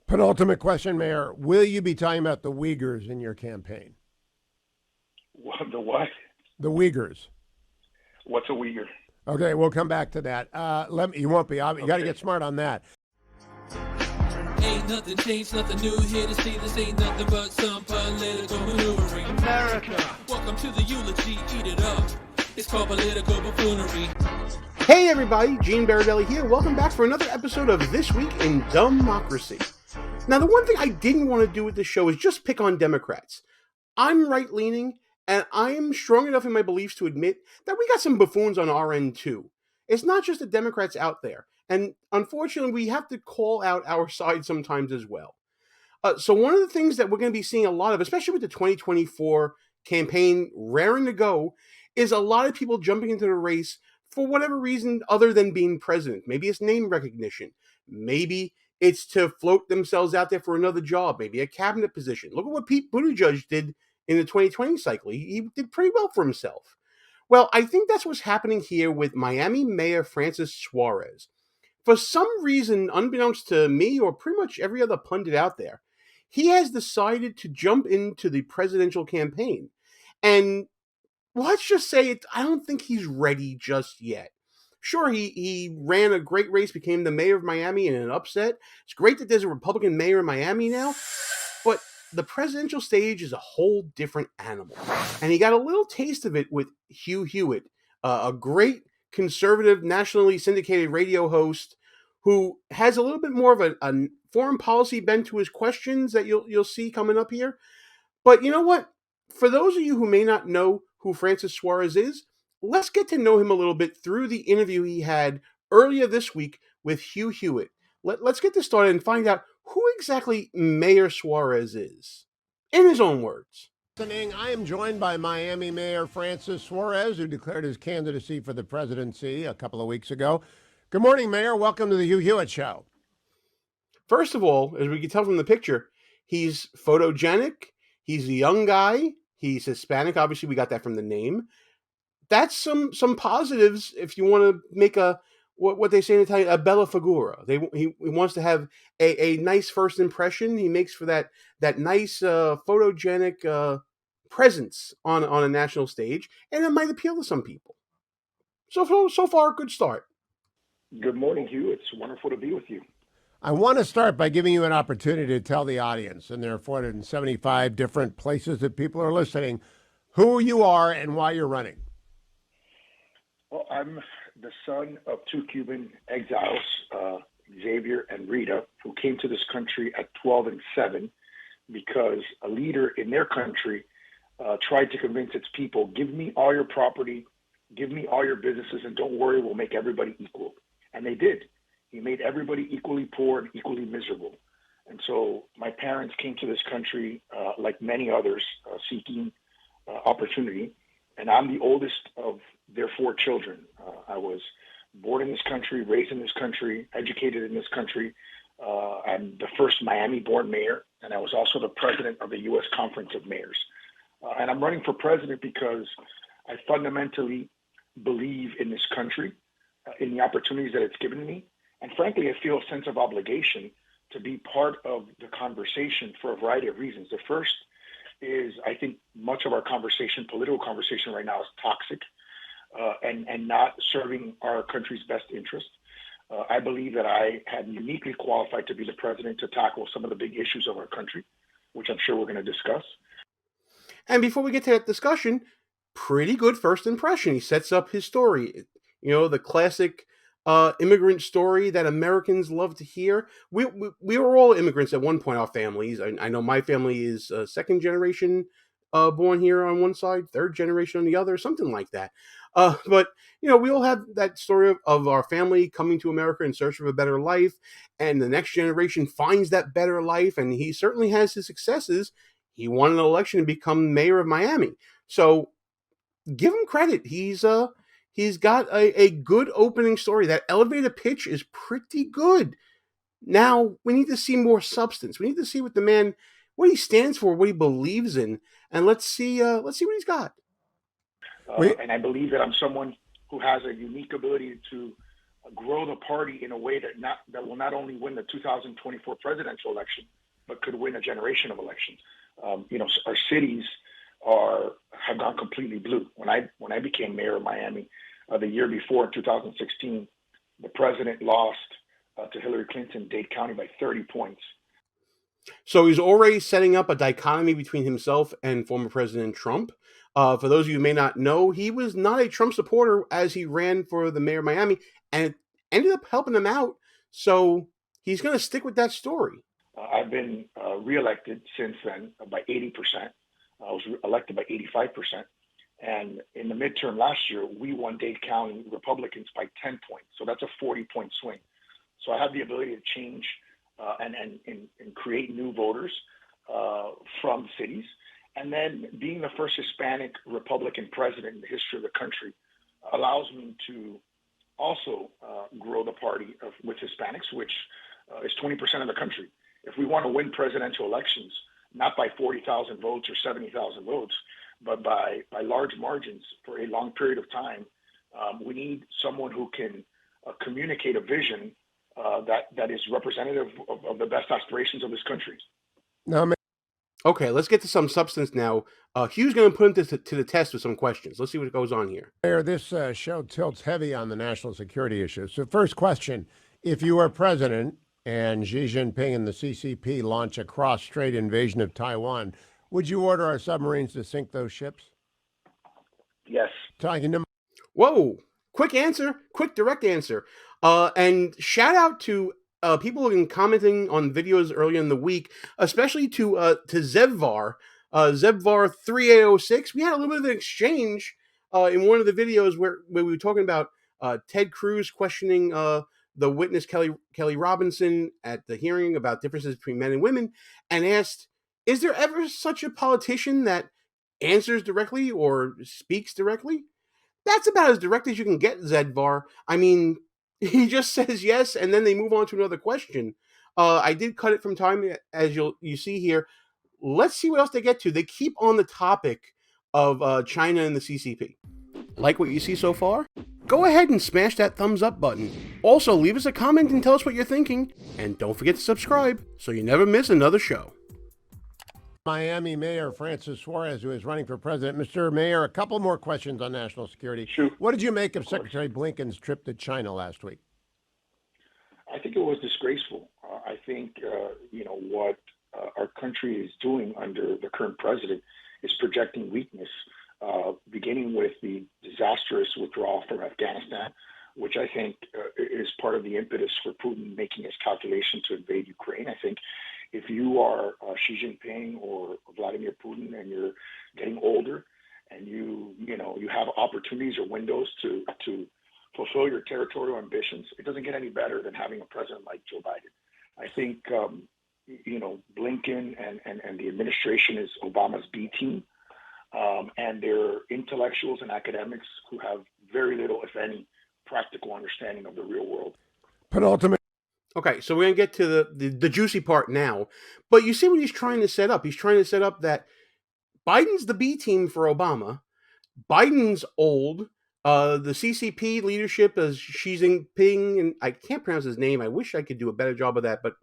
Penultimate question, Mayor. Will you be talking about the Uyghurs in your campaign? The what? The Uyghurs. What's a Uyghur? Okay, we'll come back to that. You won't be. You got to get smart on that. Ain't nothing changed, nothing new here to see. This ain't nothing but some political maneuvering. America. Welcome to the eulogy, eat it up. It's called political buffoonery. Hey everybody, Gene Berardelli here. Welcome back for another episode of This Week in DUMBmocracy. Now, the one thing I didn't want to do with this show is just pick on Democrats. I'm right-leaning, and I am strong enough in my beliefs to admit that we got some buffoons on our end too. It's not just the Democrats out there, and unfortunately, we have to call out our side sometimes as well. So one of the things that we're going to be seeing a lot of, especially with the 2024 campaign raring to go, is a lot of people jumping into the race for whatever reason other than being president. Maybe it's name recognition. Maybe it's to float themselves out there for another job, maybe a cabinet position. Look at what Pete Buttigieg did in the 2020 cycle. He did pretty well for himself. Well, I think that's what's happening here with Miami Mayor Francis Suarez. For some reason, unbeknownst to me or pretty much every other pundit out there, he has decided to jump into the presidential campaign. And let's just say I don't think he's ready just yet. Sure, he ran a great race, became the mayor of Miami in an upset. It's great that there's a Republican mayor in Miami now, but the presidential stage is a whole different animal. And he got a little taste of it with Hugh Hewitt, a great conservative, nationally syndicated radio host who has a little bit more of a foreign policy bent to his questions that you'll see coming up here. But you know what? For those of you who may not know who Francis Suarez is, let's get to know him a little bit through the interview he had earlier this week with Hugh Hewitt. Let's get this started and find out who exactly Mayor Suarez is, in his own words. I am joined by Miami Mayor Francis Suarez, who declared his candidacy for the presidency a couple of weeks ago. Good morning, Mayor. Welcome to the Hugh Hewitt Show. First of all, as we can tell from the picture, he's photogenic. He's a young guy. He's Hispanic. Obviously, we got that from the name. That's some positives if you want to make what they say in Italian, a bella figura. He wants to have a nice first impression. He makes for that nice photogenic presence on a national stage, and it might appeal to some people. So far, good start. Good morning, Hugh. It's wonderful to be with you. I want to start by giving you an opportunity to tell the audience, and there are 475 different places that people are listening, who you are and why you're running. Well, I'm the son of two Cuban exiles, Xavier and Rita, who came to this country at 12 and 7 because a leader in their country tried to convince its people, give me all your property, give me all your businesses, and don't worry, we'll make everybody equal. And they did. He made everybody equally poor and equally miserable. And so my parents came to this country, like many others, seeking opportunity. And I'm the oldest of their 4 children. I was born in this country, raised in this country, educated in this country. I'm the first Miami-born mayor, and I was also the president of the U.S. Conference of Mayors. And I'm running for president because I fundamentally believe in this country, in the opportunities that it's given me. And frankly, I feel a sense of obligation to be part of the conversation for a variety of reasons. The first is I think much of our conversation, political conversation right now, is toxic and not serving our country's best interest. I believe that I am uniquely qualified to be the president to tackle some of the big issues of our country, which I'm sure we're going to discuss. And before we get to that discussion, pretty good first impression. He sets up his story. You know, the classic immigrant story that Americans love to hear. We were all immigrants at one point, our families. I know my family is second generation born here on one side, third generation on the other, something like that. But, you know, we all have that story of our family coming to America in search of a better life, and the next generation finds that better life, and he certainly has his successes. He won an election to become mayor of Miami. So give him credit. He's got a good opening story. That elevator pitch is pretty good. Now we need to see more substance. We need to see what he stands for, what he believes in, and let's see what he's got. And I believe that I'm someone who has a unique ability to grow the party in a way that will not only win the 2024 presidential election, but could win a generation of elections. Our cities have gone completely blue. When I became mayor of Miami the year before, in 2016, the president lost to Hillary Clinton, Dade County, by 30 points. So he's already setting up a dichotomy between himself and former President Trump. For those of you who may not know, he was not a Trump supporter as he ran for the mayor of Miami, and it ended up helping him out. So he's going to stick with that story. I've been reelected since then by 80%. I was elected by 85%. And in the midterm last year, we won Dade County Republicans by 10 points. So that's a 40-point swing. So I have the ability to change and create new voters from cities. And then being the first Hispanic Republican president in the history of the country allows me to also grow the party with Hispanics, which is 20% of the country. If we want to win presidential elections, not by 40,000 votes or 70,000 votes, but by large margins for a long period of time, we need someone who can communicate a vision that is representative of the best aspirations of this country. No, Okay, let's get to some substance now. Hugh's going to put him to the test with some questions. Let's see what goes on here. Mayor, this show tilts heavy on the national security issues. So first question, if you were president and Xi Jinping and the CCP launch a cross-strait invasion of Taiwan, would you order our submarines to sink those ships? Yes. Talking to Whoa, quick answer, quick direct answer. And shout out to people who've been commenting on videos earlier in the week, especially to Zevvar, Zevvar 3806. We had a little bit of an exchange in one of the videos where we were talking about Ted Cruz questioning the witness Kelly Robinson at the hearing about differences between men and women, and asked, is there ever such a politician that answers directly or speaks directly? That's about as direct as you can get, Zedvar. I mean, he just says yes, and then they move on to another question. I did cut it from time, as you see here. Let's see what else they get to. They keep on the topic of China and the CCP. Like what you see so far? Go ahead and smash that thumbs up button. Also, leave us a comment and tell us what you're thinking. And don't forget to subscribe so you never miss another show. Miami Mayor Francis Suarez, who is running for president. Mr. Mayor, a couple more questions on national security. Sure. What did you make of Secretary Blinken's trip to China last week? I think it was disgraceful. I think, what our country is doing under the current president is projecting weakness, beginning with the disastrous withdrawal from Afghanistan, which I think is part of the impetus for Putin making his calculation to invade Ukraine. I think if you are Xi Jinping or Vladimir Putin and you're getting older and you have opportunities or windows to fulfill your territorial ambitions, it doesn't get any better than having a president like Joe Biden. I think, Blinken and the administration is Obama's B team, and they're intellectuals and academics who have very little, if any, practical understanding of the real world. Penultimate. Okay, so we're going to get to the juicy part now. But you see what he's trying to set up. He's trying to set up that Biden's the B team for Obama. Biden's old. The CCP leadership as Xi Jinping, and I can't pronounce his name. I wish I could do a better job of that, but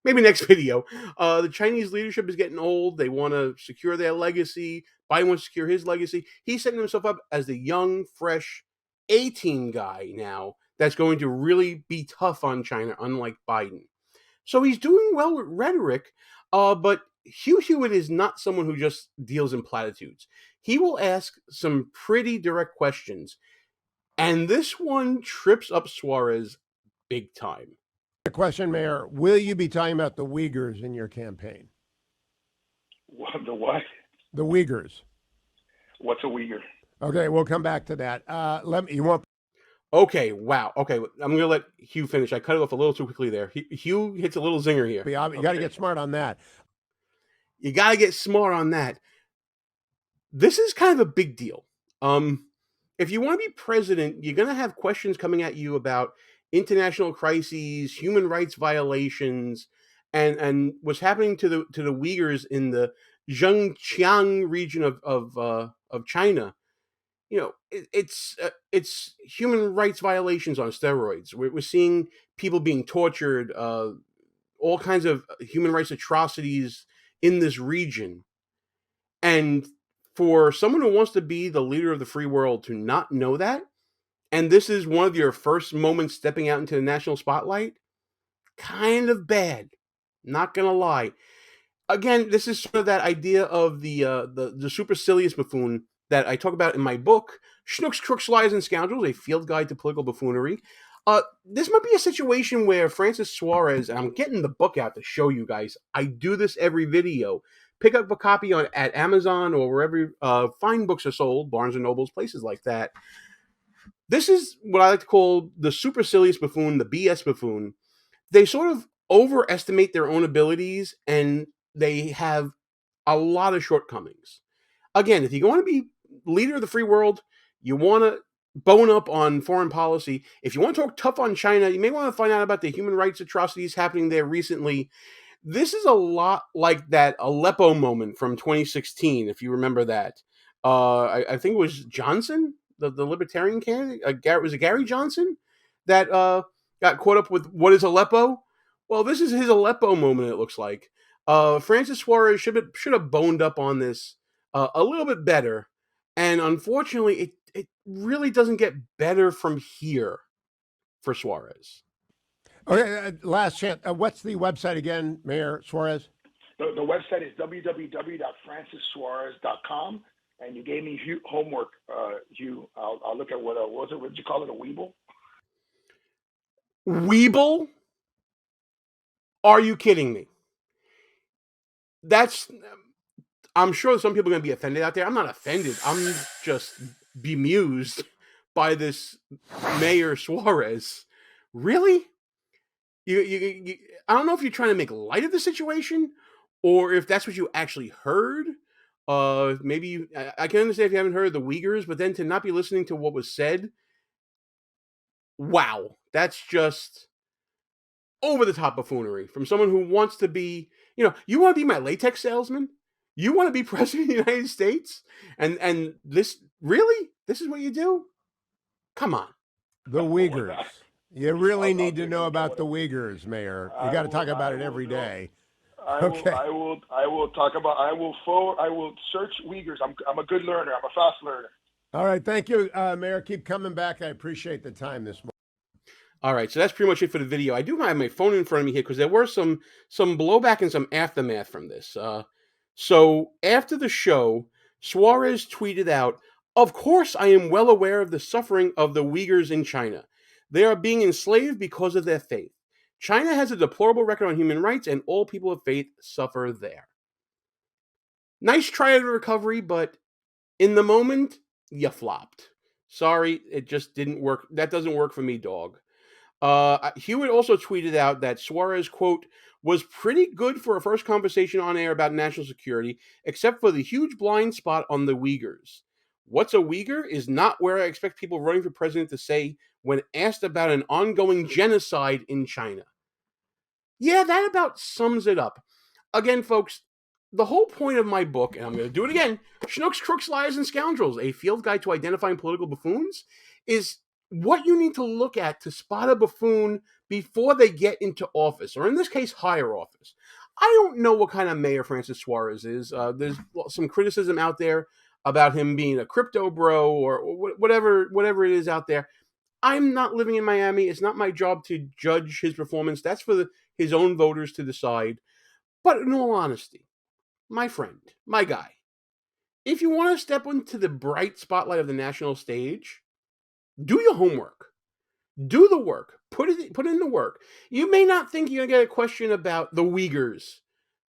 maybe next video. The Chinese leadership is getting old. They want to secure their legacy. Biden wants to secure his legacy. He's setting himself up as the young, fresh A-team guy now that's going to really be tough on China, unlike Biden. So he's doing well with rhetoric, but Hugh Hewitt is not someone who just deals in platitudes. He will ask some pretty direct questions, and this one trips up Suarez big time. Question, Mayor. Will you be talking about the Uyghurs in your campaign? The what? The Uyghurs. What's a Uyghur? Okay, we'll come back to that. You want? Okay, wow. Okay, I'm going to let Hugh finish. I cut it off a little too quickly there. Hugh hits a little zinger here. You got to get smart on that. You got to get smart on that. This is kind of a big deal. If you want to be president, you're going to have questions coming at you about international crises, human rights violations, and what's happening to the Uyghurs in the Xinjiang region of China. it's human rights violations on steroids. We're seeing people being tortured, all kinds of human rights atrocities in this region. And for someone who wants to be the leader of the free world to not know that, and this is one of your first moments stepping out into the national spotlight, kind of bad. Not gonna lie. Again, this is sort of that idea of the supercilious buffoon that I talk about in my book, Schnooks, Crooks, Lies, and Scoundrels: A Field Guide to Political Buffoonery. This might be a situation where Francis Suarez, and I'm getting the book out to show you guys. I do this every video. Pick up a copy at Amazon or wherever fine books are sold, Barnes and Nobles, places like that. This is what I like to call the supercilious buffoon, the BS buffoon. They sort of overestimate their own abilities, and they have a lot of shortcomings. Again, if you want to be leader of the free world, you want to bone up on foreign policy. If you want to talk tough on China, you may want to find out about the human rights atrocities happening there recently. This is a lot like that Aleppo moment from 2016, if you remember that. I think it was Johnson, the libertarian candidate. Was it Gary Johnson that got caught up with what is Aleppo? Well, this is his Aleppo moment, it looks like. Francis Suarez should have boned up on this a little bit better. And unfortunately, it really doesn't get better from here for Suarez. Okay, last chance. What's the website again, Mayor Suarez? The website is www.francissuarez.com. And you gave me homework, Hugh. I'll look at what was it? What did you call it? A Weeble? Weeble? Are you kidding me? I'm sure some people are going to be offended out there. I'm not offended. I'm just bemused by this Mayor Suarez. Really? You I don't know if you're trying to make light of the situation or if that's what you actually heard. Maybe I can understand if you haven't heard of the Uyghurs, but then to not be listening to what was said. Wow. That's just over the top buffoonery from someone who wants to be, you want to be my latex salesman? You want to be president of the United States? And this is what you do? Come on. The Uyghurs. You really need to know about the Uyghurs, Mayor. You got to talk about it every day. I will search Uyghurs. I'm a good learner. I'm a fast learner. All right. Thank you, Mayor. Keep coming back. I appreciate the time this morning. All right, so that's pretty much it for the video. I do have my phone in front of me here because there were some blowback and some aftermath from this. So after the show, Suarez tweeted out, "Of course, I am well aware of the suffering of the Uyghurs in China. They are being enslaved because of their faith. China has a deplorable record on human rights, and all people of faith suffer there." Nice try at a recovery, but in the moment, you flopped. Sorry, it just didn't work. That doesn't work for me, dog. Hewitt also tweeted out that Suarez, quote, "was pretty good for a first conversation on air about national security, except for the huge blind spot on the Uyghurs. What's a Uyghur is not where I expect people running for president to say when asked about an ongoing genocide in China." Yeah, that about sums it up. Again, folks, the whole point of my book, and I'm going to do it again, Schnooks, Crooks, Liars, and Scoundrels, a field guide to identifying political buffoons, is what you need to look at to spot a buffoon before they get into office, or in this case, higher office. I don't know what kind of mayor Francis Suarez is. There's some criticism out there about him being a crypto bro or whatever it is out there. I'm not living in Miami. It's not my job to judge his performance. That's for his own voters to decide. But in all honesty, my friend, my guy, if you want to step into the bright spotlight of the national stage, do your homework. Do the work. Put in the work. You may not think you're going to get a question about the Uyghurs.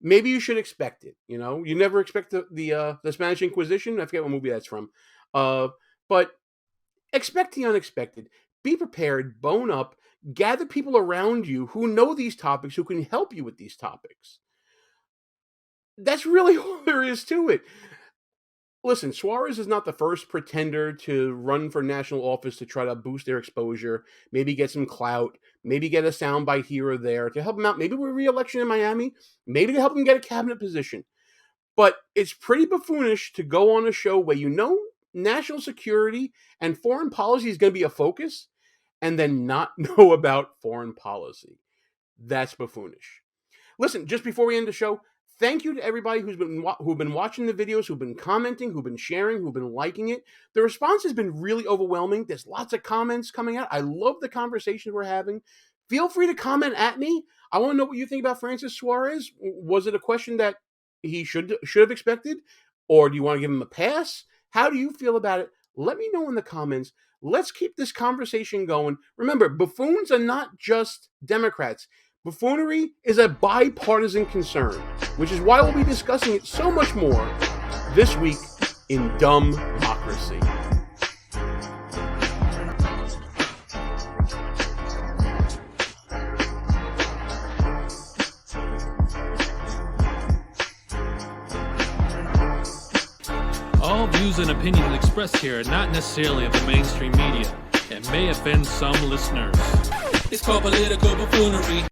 Maybe you should expect it. You never expect the Spanish Inquisition. I forget what movie that's from. But expect the unexpected. Be prepared. Bone up. Gather people around you who know these topics, who can help you with these topics. That's really all there is to it. Listen, Suarez is not the first pretender to run for national office to try to boost their exposure, maybe get some clout, maybe get a soundbite here or there to help him out, maybe with re-election in Miami, maybe to help him get a cabinet position. But it's pretty buffoonish to go on a show where national security and foreign policy is going to be a focus and then not know about foreign policy. That's buffoonish. Listen, just before we end the show, thank you to everybody who've been watching the videos, who've been commenting, who've been sharing, who've been liking it. The response has been really overwhelming. There's lots of comments coming out. I love the conversations we're having. Feel free to comment at me. I want to know what you think about Francis Suarez. Was it a question that he should have expected? Or do you want to give him a pass? How do you feel about it? Let me know in the comments. Let's keep this conversation going. Remember, buffoons are not just Democrats. Buffoonery is a bipartisan concern, which is why we'll be discussing it so much more this week in DUMBmocracy. All views and opinions expressed here are not necessarily of the mainstream media and may offend some listeners. It's called political buffoonery.